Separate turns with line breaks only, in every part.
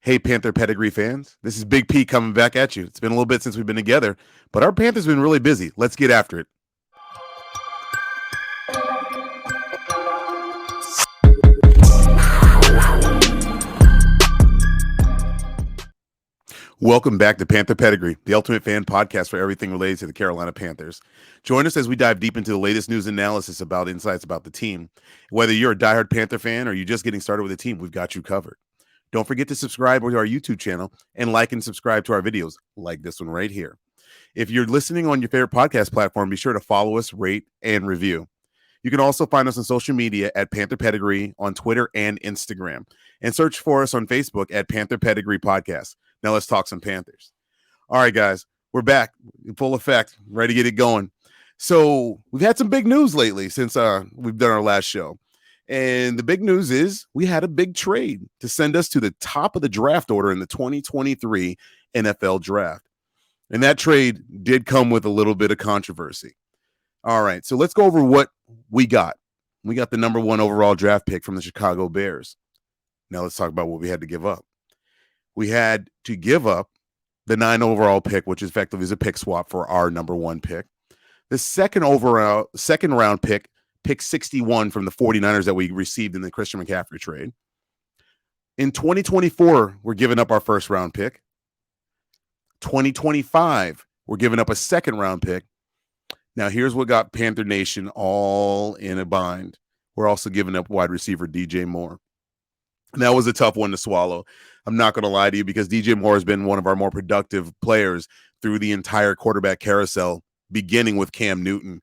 Hey, Panther Pedigree fans. This is Big P coming back at you. It's been a little bit since we've been together, but our Panthers been really busy. Let's get after it. Welcome back to Panther Pedigree, the ultimate fan podcast for everything related to the Carolina Panthers. Join us as we dive deep into the latest news and analysis about insights about the team. Whether you're a diehard Panther fan or you're just getting started with the team, we've got you covered. Don't forget to subscribe to our YouTube channel and like and subscribe to our videos, like this one right here. If you're listening on your favorite podcast platform, be sure to follow us, rate, and review. You can also find us on social media at Panther Pedigree on Twitter and Instagram, and search for us on Facebook at Panther Pedigree Podcast. Now let's talk some Panthers. All right, guys, we're back in full effect, ready to get it going. So we've had some big news lately since we've done our last show. And the big news is we had a big trade to send us to the top of the draft order in the 2023 NFL draft. And that trade did come with a little bit of controversy. All right, so let's go over what we got. We got the number 1 overall draft pick from the Chicago Bears. Now let's talk about what we had to give up. We had to give up the 9 overall pick, which effectively is a pick swap for our number 1 pick. The second round pick 61 from the 49ers that we received in the Christian McCaffrey trade. In 2024, we're giving up our first round pick. 2025, we're giving up a second round pick. Now, here's what got Panther Nation all in a bind. We're also giving up wide receiver DJ Moore. And that was a tough one to swallow. I'm not going to lie to you, because DJ Moore has been one of our more productive players through the entire quarterback carousel, beginning with Cam Newton.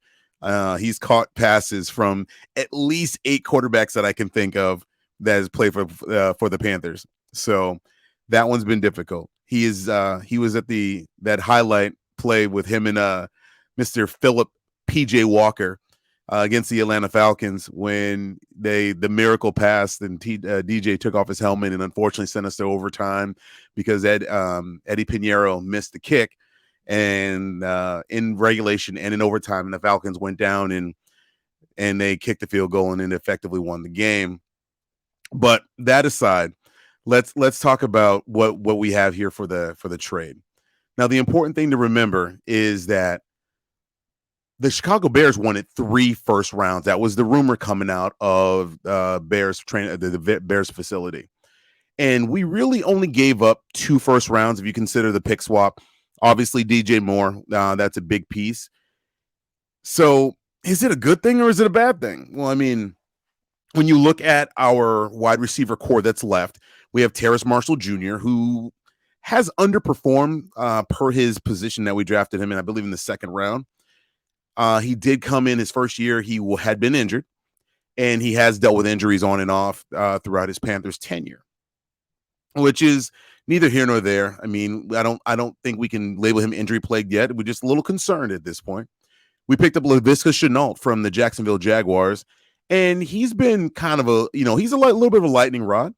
He's caught passes from at least 8 quarterbacks that I can think of that has played for the Panthers. So that one's been difficult. He was at that highlight play with him and Mr. Philip PJ Walker against the Atlanta Falcons when the miracle passed and DJ took off his helmet and unfortunately sent us to overtime because Eddie Pinheiro missed the kick. And in regulation and in overtime, and the Falcons went down and they kicked the field goal and effectively won the game. But that aside, let's talk about what we have here for the trade. Now, the important thing to remember is that the Chicago Bears wanted 3 first rounds. That was the rumor coming out of the Bears facility, and we really only gave up 2 first rounds if you consider the pick swap. Obviously, DJ Moore, that's a big piece. So is it a good thing or is it a bad thing? Well, I mean, when you look at our wide receiver core that's left, we have Terrace Marshall Jr., who has underperformed per his position that we drafted him in, I believe, in the 2nd round. He did come in his first year. He had been injured, and he has dealt with injuries on and off throughout his Panthers tenure, which is neither here nor there. I mean, I don't think we can label him injury plagued yet. We're just a little concerned at this point. We picked up Laviska Shenault from the Jacksonville Jaguars, and he's been kind of he's a little bit of a lightning rod.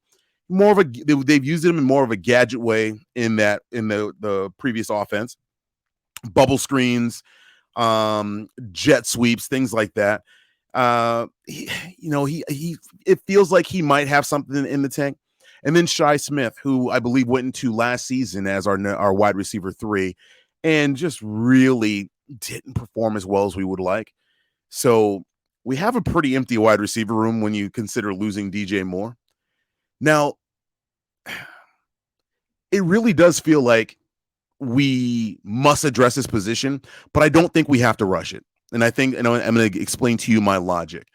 They've used him in more of a gadget way in the previous offense, bubble screens, jet sweeps, things like that. It feels like he might have something in the tank. And then Shi Smith, who I believe went into last season as our wide receiver 3 and just really didn't perform as well as we would like. So we have a pretty empty wide receiver room when you consider losing DJ Moore. Now, it really does feel like we must address this position, but I don't think we have to rush it. And I think, I'm going to explain to you my logic.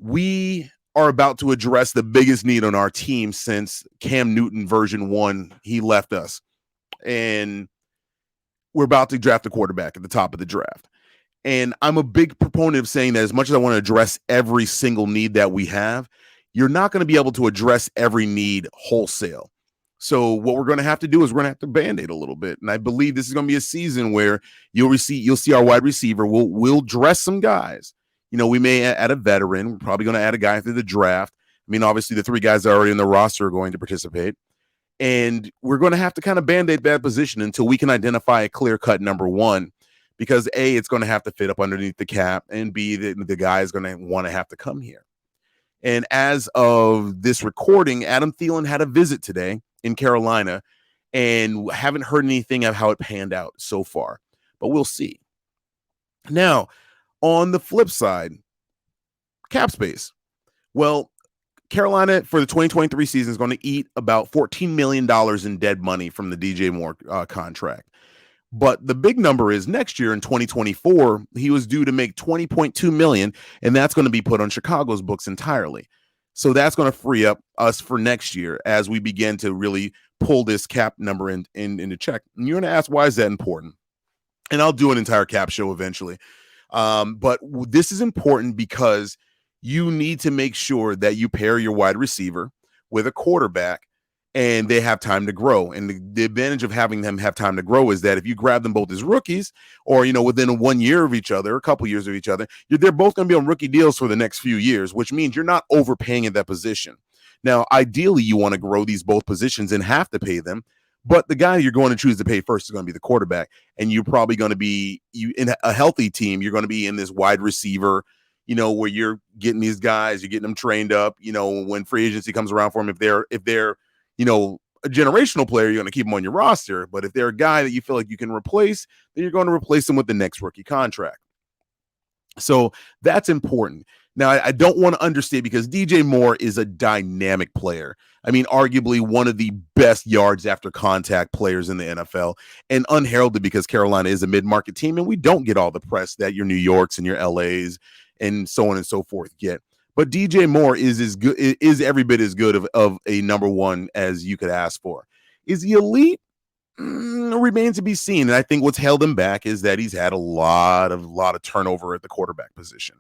We are about to address the biggest need on our team since Cam Newton version 1, he left us. And we're about to draft a quarterback at the top of the draft. And I'm a big proponent of saying that as much as I want to address every single need that we have, you're not going to be able to address every need wholesale. So what we're going to have to do is we're going to have to Band-Aid a little bit. And I believe this is going to be a season where you'll see our wide receiver. We'll dress some guys. We may add a veteran. We're probably going to add a guy through the draft. I mean, obviously the 3 guys that are already in the roster are going to participate. And we're going to have to kind of Band-Aid that position until we can identify a clear-cut number 1. Because A, it's going to have to fit up underneath the cap, and B, the guy is going to want to have to come here. And as of this recording, Adam Thielen had a visit today in Carolina, and haven't heard anything of how it panned out so far, but we'll see. Now, on the flip side, cap space. Well, Carolina for the 2023 season is going to eat about $14 million in dead money from the DJ Moore contract. But the big number is next year in 2024, he was due to make $20.2 million, and that's going to be put on Chicago's books entirely. So that's going to free up us for next year as we begin to really pull this cap number into check. And you're going to ask, why is that important? And I'll do an entire cap show eventually. But this is important because you need to make sure that you pair your wide receiver with a quarterback and they have time to grow. And the advantage of having them have time to grow is that if you grab them both as rookies or, within 1 year of each other, a couple years of each other, they're both going to be on rookie deals for the next few years, which means you're not overpaying at that position. Now, ideally, you want to grow these both positions and have to pay them. But the guy you're going to choose to pay first is going to be the quarterback. And you're probably going to be in a healthy team. You're going to be in this wide receiver, where you're getting these guys, you're getting them trained up, when free agency comes around for them. If they're a generational player, you're going to keep them on your roster. But if they're a guy that you feel like you can replace, then you're going to replace them with the next rookie contract. So that's important. Now, I don't want to understate because DJ Moore is a dynamic player. I mean, arguably one of the best yards after contact players in the NFL, and unheralded because Carolina is a mid-market team and we don't get all the press that your New Yorks and your LAs and so on and so forth get. But DJ Moore is every bit as good of a number one as you could ask for. Is he elite? Remains to be seen. And I think what's held him back is that he's had a lot of turnover at the quarterback position.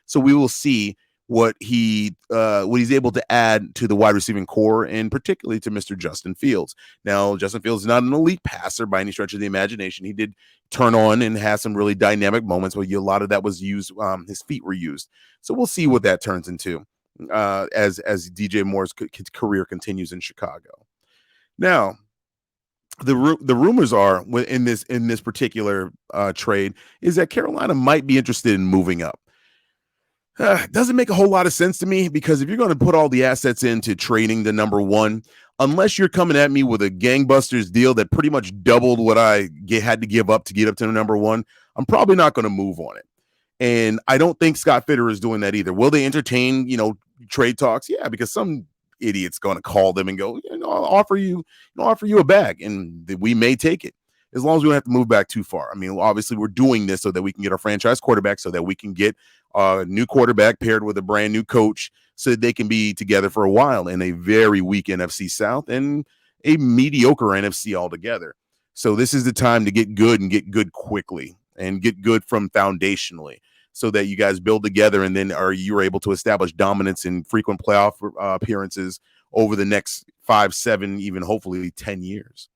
So we will see what he's able to add to the wide receiving core, and particularly to Mr. Justin Fields. Now, Justin Fields is not an elite passer by any stretch of the imagination. He did turn on and have some really dynamic moments, but a lot of that was used. His feet were used. So we'll see what that turns into as DJ Moore's career continues in Chicago. Now, the rumors are in this particular trade is that Carolina might be interested in moving up. Doesn't make a whole lot of sense to me, because if you're going to put all the assets into trading the number one, unless you're coming at me with a gangbusters deal that pretty much doubled what I had to give up to get up to the number one, I'm probably not going to move on it. And I don't think Scott Fitter is doing that either. Will they entertain, trade talks? Yeah, because some idiot's going to call them and go, I'll offer you a bag, and we may take it, as long as we don't have to move back too far. I mean, obviously we're doing this so that we can get our franchise quarterback, so that we can get a new quarterback paired with a brand new coach, so that they can be together for a while in a very weak NFC South and a mediocre NFC altogether. So this is the time to get good, and get good quickly, and get good from foundationally, so that you guys build together, and then you're able to establish dominance in frequent playoff appearances over the next 5, 7, even hopefully 10 years.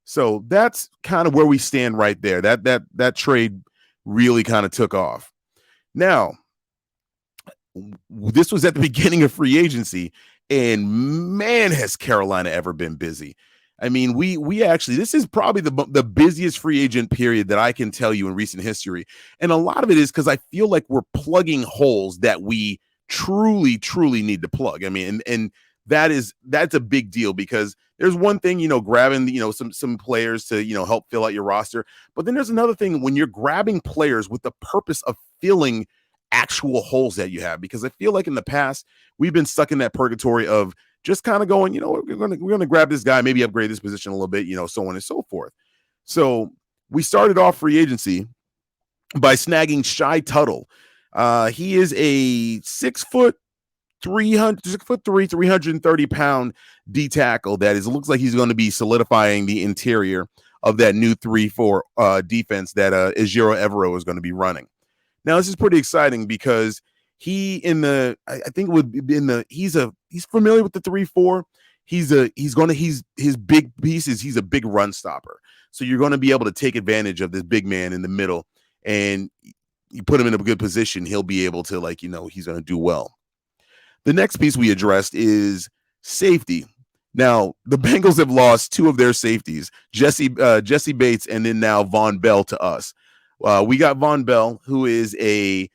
So that's kind of where we stand right there. That trade really kind of took off. Now, this was at the beginning of free agency, and man, has Carolina ever been busy. I mean, we actually, this is probably the busiest free agent period that I can tell you in recent history. And a lot of it is because I feel like we're plugging holes that we truly, truly need to plug. I mean, and that's a big deal, because there's one thing, grabbing, some players to, help fill out your roster. But then there's another thing when you're grabbing players with the purpose of filling actual holes that you have, because I feel like in the past we've been stuck in that purgatory of just kind of going, we're going to grab this guy, maybe upgrade this position a little bit, so on and so forth. So we started off free agency by snagging Shy Tuttle. He is a 6'3", 330-pound D tackle looks like he's going to be solidifying the interior of that new 3-4 defense that Ejiro Evero is going to be running. Now, this is pretty exciting because he's familiar with the 3-4. His big pieces. He's a big run stopper. So you're going to be able to take advantage of this big man in the middle, and you put him in a good position. He'll be able to, he's going to do well. The next piece we addressed is safety. Now, the Bengals have lost two of their safeties, Jesse Bates and then now Von Bell, to us. We got Von Bell, who is a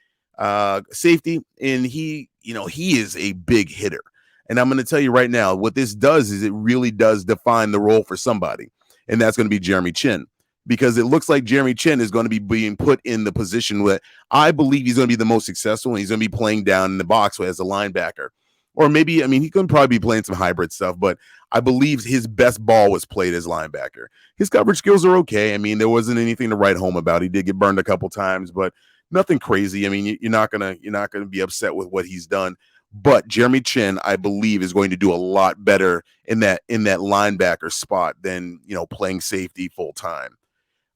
safety, and he is a big hitter. And I'm going to tell you right now, what this does is it really does define the role for somebody, and that's going to be Jeremy Chin, because it looks like Jeremy Chin is going to be being put in the position where I believe he's going to be the most successful, and he's going to be playing down in the box as a linebacker. Or maybe, I mean, he could probably be playing some hybrid stuff, but I believe his best ball was played as linebacker. His coverage skills are okay. I mean, there wasn't anything to write home about. He did get burned a couple times, but nothing crazy. I mean, you're not gonna be upset with what he's done. But Jeremy Chin, I believe, is going to do a lot better in that linebacker spot than playing safety full time.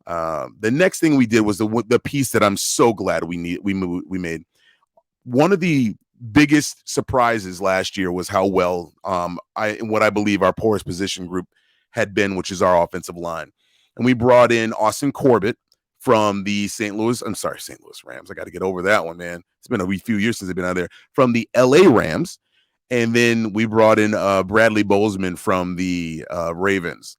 The next thing we did was the piece that I'm so glad we made. One of the biggest surprises last year was how well what I believe our poorest position group had been, which is our offensive line. And we brought in Austin Corbett from the St. Louis Rams. I got to get over that one, man. It's been a few years since I've been out there. From the LA Rams. And then we brought in Bradley Bozeman from the Ravens.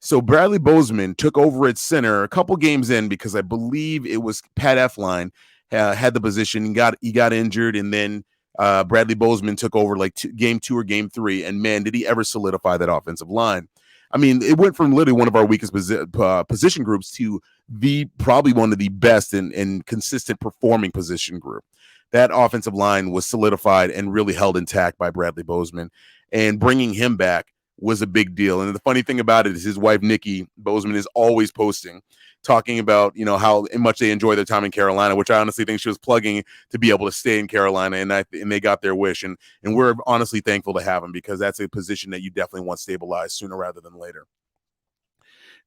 So Bradley Bozeman took over at center a couple games in, because I believe it was Pat Elflein had the position. He got injured, and then Bradley Bozeman took over like game 2 or game 3. And man, did he ever solidify that offensive line. I mean, it went from literally one of our weakest position groups to probably one of the best and consistent performing position group. That offensive line was solidified and really held intact by Bradley Bozeman, and bringing him back was a big deal. And the funny thing about it is his wife, Nikki Bozeman, is always posting, talking about, how much they enjoy their time in Carolina, which I honestly think she was plugging to be able to stay in Carolina. And they got their wish. And we're honestly thankful to have them, because that's a position that you definitely want stabilized sooner rather than later.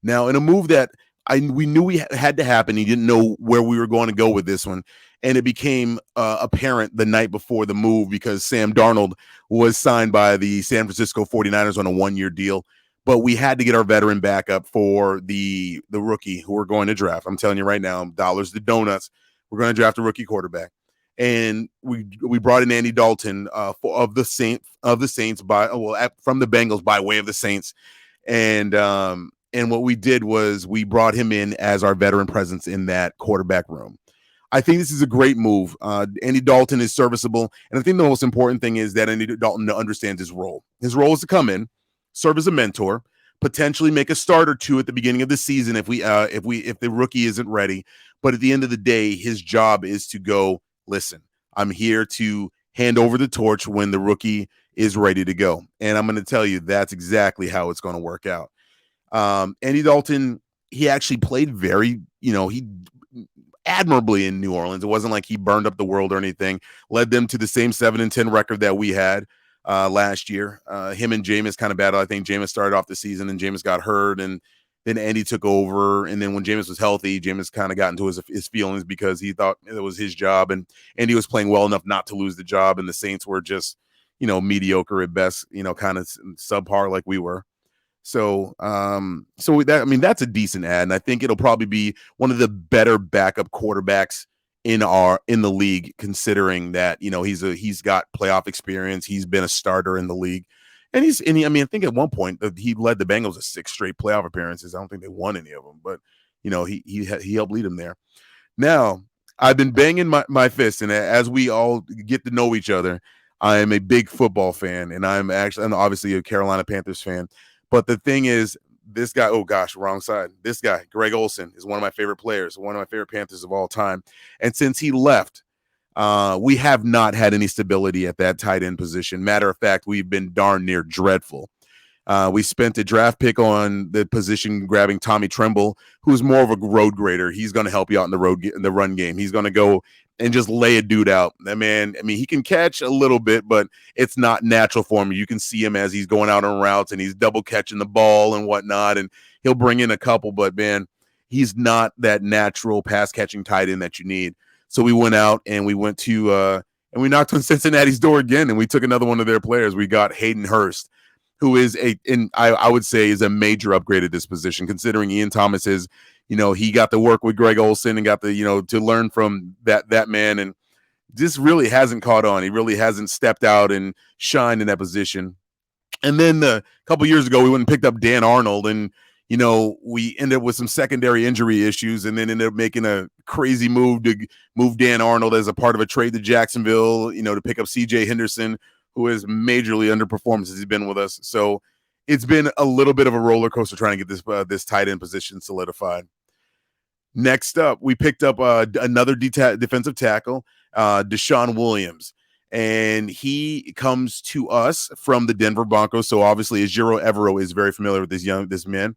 Now, in a move that we knew we had to happen, he didn't know where we were going to go with this one. And it became apparent the night before the move, because Sam Darnold was signed by the San Francisco 49ers on a 1-year deal. But we had to get our veteran backup for the rookie who we're going to draft. I'm telling you right now, dollars to donuts, we're going to draft a rookie quarterback. And we brought in Andy Dalton from the Bengals by way of the Saints. And what we did was we brought him in as our veteran presence in that quarterback room. I think this is a great move. Andy Dalton is serviceable. And I think the most important thing is that Andy Dalton understands his role. His role is to come in, serve as a mentor, potentially make a start or two at the beginning of the season if the rookie isn't ready. But at the end of the day, his job is to go, listen, I'm here to hand over the torch when the rookie is ready to go. And I'm going to tell you that's exactly how it's going to work out. Andy Dalton, he actually played admirably in New Orleans. It wasn't like he burned up the world or anything. Led them to the same 7-10 record that we had last year. Him and Jameis kind of battled. I think Jameis started off the season and Jameis got hurt, and then Andy took over. And then when Jameis was healthy, Jameis kind of got into his feelings because he thought it was his job, and Andy was playing well enough not to lose the job. And the Saints were just, mediocre at best, kind of subpar like we were. So that's a decent ad, and I think it'll probably be one of the better backup quarterbacks in the league, considering that he's got playoff experience, he's been a starter in the league, and I think at one point he led the Bengals to 6 straight playoff appearances. I don't think they won any of them, but he helped lead them there. Now I've been banging my fist, and as we all get to know each other, I am a big football fan, and I'm obviously a Carolina Panthers fan. But the thing is, this guy, oh gosh, wrong side. This guy, Greg Olsen, is one of my favorite players, one of my favorite Panthers of all time. And since he left, we have not had any stability at that tight end position. Matter of fact, we've been darn near dreadful. We spent a draft pick on the position grabbing Tommy Tremble, who's more of a road grader. He's going to help you out in the run game. He's going to go and just lay a dude out. That man, I mean, he can catch a little bit, but it's not natural for him. You can see him as he's going out on routes and he's double catching the ball and whatnot, and he'll bring in a couple, but man, he's not that natural pass catching tight end that you need. So we went out and we went to and we knocked on Cincinnati's door again, and we took another one of their players. We got Hayden Hurst, who is I would say is a major upgrade at this position, considering Ian Thomas is, he got to work with Greg Olsen and got to, to learn from that man, and just really hasn't caught on. He really hasn't stepped out and shined in that position. And then a couple years ago, we went and picked up Dan Arnold, and we ended up with some secondary injury issues, and then ended up making a crazy move to move Dan Arnold as a part of a trade to Jacksonville, to pick up C.J. Henderson, who has majorly underperformed since he's been with us. So it's been a little bit of a roller coaster trying to get this tight end position solidified. Next up, we picked up another defensive tackle, Deshaun Williams, and he comes to us from the Denver Broncos. So obviously, Ejiro Evero is very familiar with this man,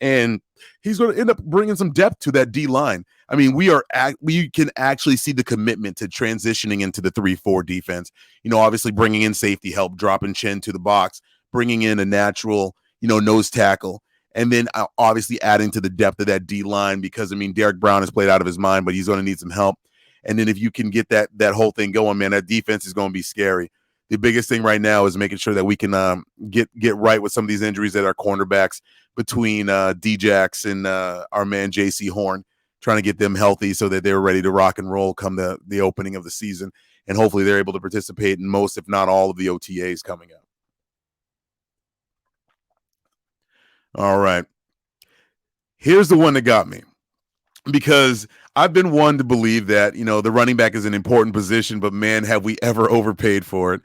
and he's going to end up bringing some depth to that D line. I mean, we can actually see the commitment to transitioning into the 3-4 defense. Obviously bringing in safety help, dropping Chen to the box, bringing in a natural, nose tackle. And then obviously adding to the depth of that D line because, Derek Brown has played out of his mind, but he's going to need some help. And then if you can get that whole thing going, man, that defense is going to be scary. The biggest thing right now is making sure that we can get right with some of these injuries at our cornerbacks between D-Jax and our man J.C. Horn, trying to get them healthy so that they're ready to rock and roll come the opening of the season. And hopefully they're able to participate in most, if not all, of the OTAs coming up. All right. Here's the one that got me, because I've been one to believe that, the running back is an important position, but man, have we ever overpaid for it.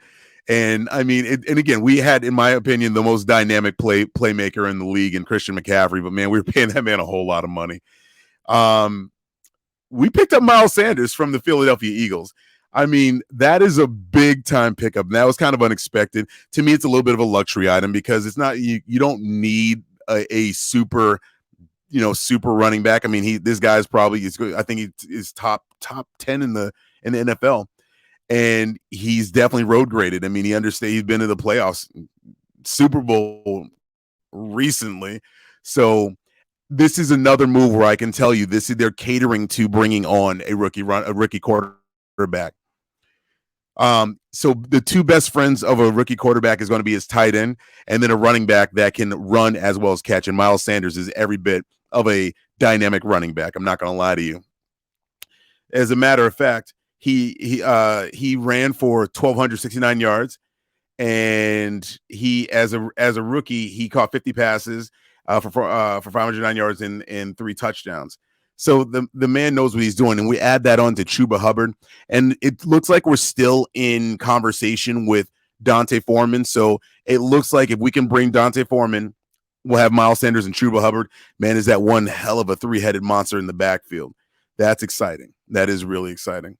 And and again, we had, in my opinion, the most dynamic playmaker in the league in Christian McCaffrey, but man, we were paying that man a whole lot of money. We picked up Miles Sanders from the Philadelphia Eagles. That is a big time pickup. And that was kind of unexpected. To me, it's a little bit of a luxury item because it's not, you don't need a super, super running back. This guy's probably, I think he is top 10 in the NFL, and he's definitely road graded. He understands, he's been to the playoffs, Super Bowl recently. So this is another move where I can tell you they're catering to bringing on a rookie quarterback. So the two best friends of a rookie quarterback is going to be his tight end and then a running back that can run as well as catch. And Miles Sanders is every bit of a dynamic running back. I'm not going to lie to you. As a matter of fact, he ran for 1,269 yards, and he as a rookie he caught 50 passes for 509 yards and 3 touchdowns. So the man knows what he's doing, and we add that on to Chuba Hubbard, and it looks like we're still in conversation with Dante Foreman. So it looks like if we can bring Dante Foreman, we'll have Miles Sanders and Chuba Hubbard. Man, is that one hell of a 3-headed monster in the backfield. That's exciting. That is really exciting.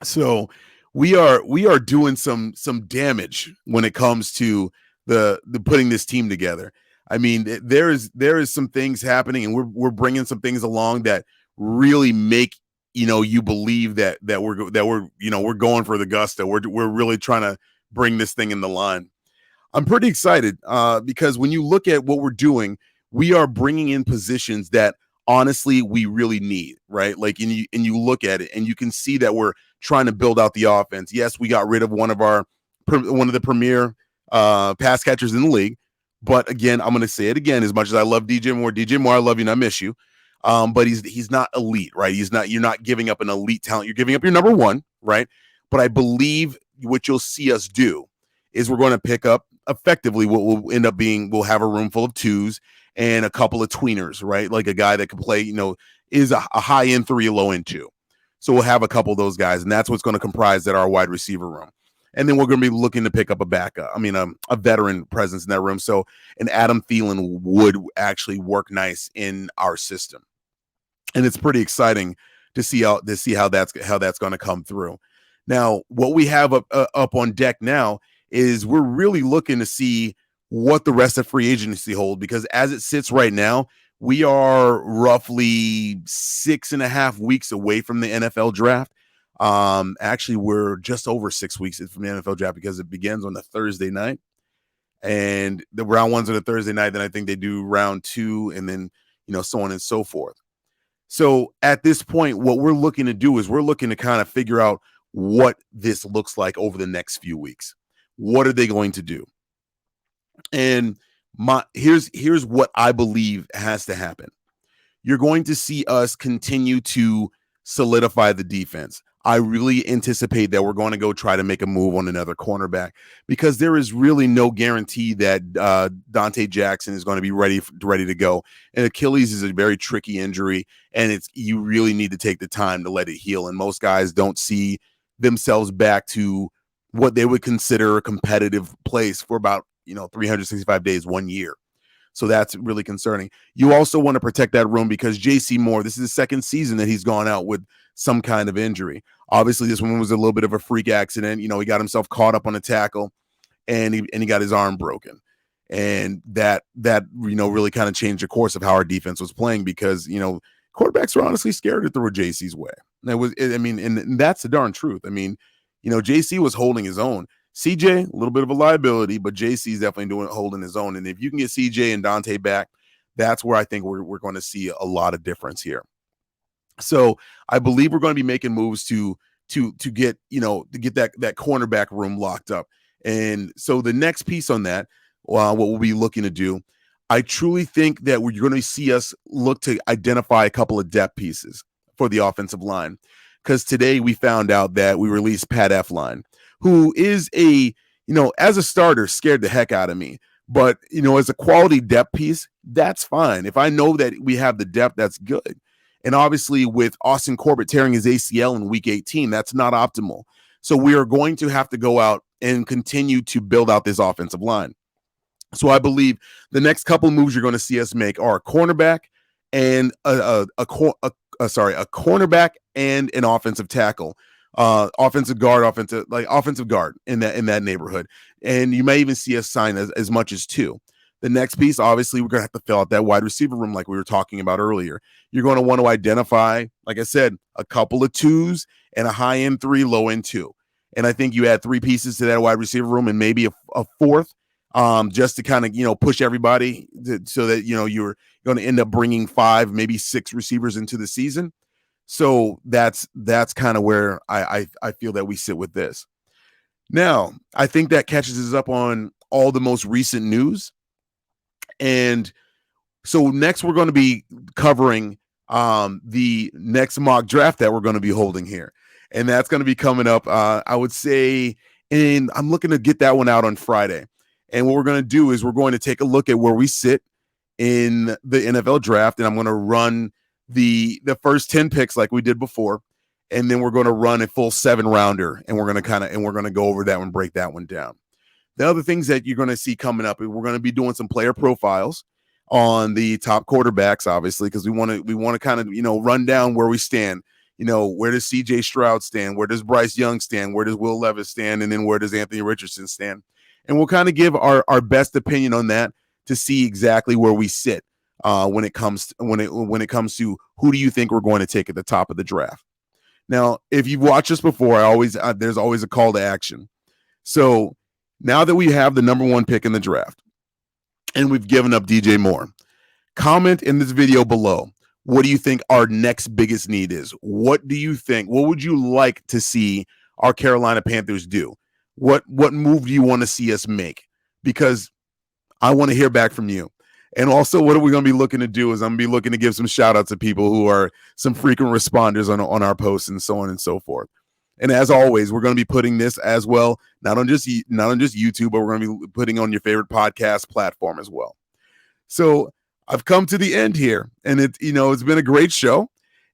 So we are doing some damage when it comes to the putting this team together. There is some things happening, and we're bringing some things along that really make you believe that we're going for the gusto. We're really trying to bring this thing in the line. I'm pretty excited because when you look at what we're doing, we are bringing in positions that honestly we really need, right? Like, and you look at it and you can see that we're trying to build out the offense. Yes, we got rid of one of the premier pass catchers in the league. But again, I'm going to say it again, as much as I love DJ Moore, I love you and I miss you. But he's not elite, right? You're not giving up an elite talent. You're giving up your number one, right? But I believe what you'll see us do is we're going to pick up effectively what will end up being, we'll have a room full of 2s and a couple of tweeners, right? Like a guy that can play, is a high end 3, a low end 2. So we'll have a couple of those guys, and that's what's going to comprise our wide receiver room. And then we're going to be looking to pick up a backup. A veteran presence in that room. So an Adam Thielen would actually work nice in our system, and it's pretty exciting to see how that's going to come through. Now, what we have up on deck now is we're really looking to see what the rest of free agency hold, because as it sits right now, we are roughly 6.5 weeks away from the NFL draft. Actually, we're just over 6 weeks from the NFL draft because it begins on the Thursday night, and the round 1's on a Thursday night. Then I think they do round 2, and then so on and so forth. So at this point, what we're looking to do is we're looking to kind of figure out what this looks like over the next few weeks. What are they going to do? And here's what I believe has to happen. You're going to see us continue to solidify the defense. I really anticipate that we're going to go try to make a move on another cornerback, because there is really no guarantee that Dante Jackson is going to be ready to go. And Achilles is a very tricky injury, and you really need to take the time to let it heal. And most guys don't see themselves back to what they would consider a competitive place for about 365 days, 1 year. So that's really concerning. You also want to protect that room because JC Moore, this is the second season that he's gone out with some kind of injury. Obviously, this one was a little bit of a freak accident. He got himself caught up on a tackle, and he got his arm broken, and that really kind of changed the course of how our defense was playing because quarterbacks are honestly scared to throw JC's way. And that's the darn truth. JC was holding his own. CJ, a little bit of a liability, but JC is definitely holding his own. And if you can get CJ and Dante back, that's where I think we're going to see a lot of difference here. So I believe we're going to be making moves to get that cornerback room locked up. And so the next piece on that, what we'll be looking to do, I truly think that you're going to see us look to identify a couple of depth pieces for the offensive line. Because today we found out that we released Pat Elflein, who is as a starter, scared the heck out of me. But, as a quality depth piece, that's fine. If I know that we have the depth, that's good. And obviously with Austin Corbett tearing his ACL in week 18, that's not optimal. So we are going to have to go out and continue to build out this offensive line. So I believe the next couple of moves you're going to see us make are a cornerback and a cornerback and an offensive tackle, offensive guard in that neighborhood. And you may even see us sign as much as 2. The next piece, obviously, we're going to have to fill out that wide receiver room like we were talking about earlier. You're going to want to identify, like I said, a couple of 2s and a high end 3, low end 2. And I think you add 3 pieces to that wide receiver room and maybe a 4th, just to kind of, push everybody so that, you're going to end up bringing 5, maybe 6 receivers into the season. So that's kind of where I feel that we sit with this. Now, I think that catches us up on all the most recent news. And so next we're going to be covering the next mock draft that we're going to be holding here. And that's going to be coming up, I would say, and I'm looking to get that one out on Friday. And what we're going to do is we're going to take a look at where we sit in the NFL draft. And I'm going to run the first 10 picks like we did before. And then we're going to run a full 7-rounder. And we're going to go over that one, break that one down. The other things that you're going to see coming up, we're going to be doing some player profiles on the top quarterbacks, obviously, because we want to kind of, run down where we stand. Where does CJ Stroud stand? Where does Bryce Young stand? Where does Will Levis stand? And then where does Anthony Richardson stand? And we'll kind of give our best opinion on that to see exactly where we sit when it comes to who do you think we're going to take at the top of the draft. Now, if you've watched this before, there's always a call to action. So now that we have the number 1 pick in the draft and we've given up DJ Moore, comment in this video below. What do you think our next biggest need is? What do you think? What would you like to see our Carolina Panthers do? What move do you want to see us make? Because I want to hear back from you. And also, what are we going to be looking to do is I'm going to be looking to give some shout outs to people who are some frequent responders on our posts and so on and so forth. And as always, we're going to be putting this as well, not on just YouTube, but we're going to be putting on your favorite podcast platform as well. So I've come to the end here, and it's been a great show.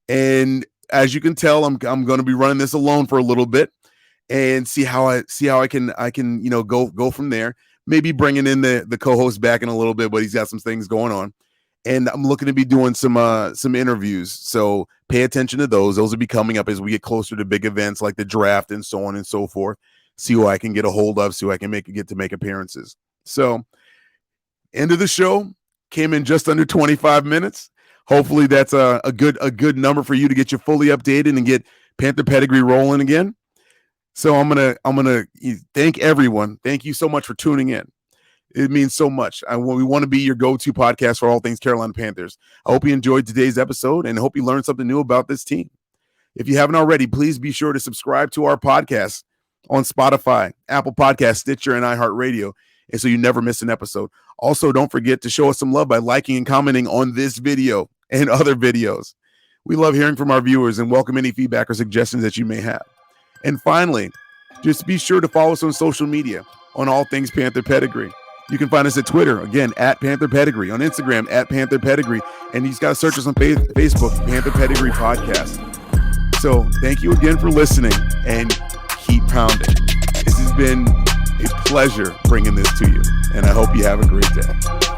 And as you can tell, I'm going to be running this alone for a little bit and see how I can go from there. Maybe bringing in the co-host back in a little bit, but he's got some things going on. And I'm looking to be doing some interviews. So pay attention to those. Those will be coming up as we get closer to big events like the draft and so on and so forth. See who I can get a hold of, see who I can get to make appearances. So end of the show came in just under 25 minutes. Hopefully that's a good number for you to get you fully updated and get Panther Pedigree rolling again. So I'm gonna thank everyone. Thank you so much for tuning in. It means so much. We want to be your go-to podcast for all things Carolina Panthers. I hope you enjoyed today's episode and I hope you learned something new about this team. If you haven't already, please be sure to subscribe to our podcast on Spotify, Apple Podcasts, Stitcher, and iHeartRadio, and so you never miss an episode. Also, don't forget to show us some love by liking and commenting on this video and other videos. We love hearing from our viewers and welcome any feedback or suggestions that you may have. And finally, just be sure to follow us on social media on all things Panther Pedigree. You can find us at Twitter, again, at Panther Pedigree, on Instagram, at Panther Pedigree, and you just got to search us on Facebook, Panther Pedigree Podcast. So thank you again for listening and keep pounding. This has been a pleasure bringing this to you, and I hope you have a great day.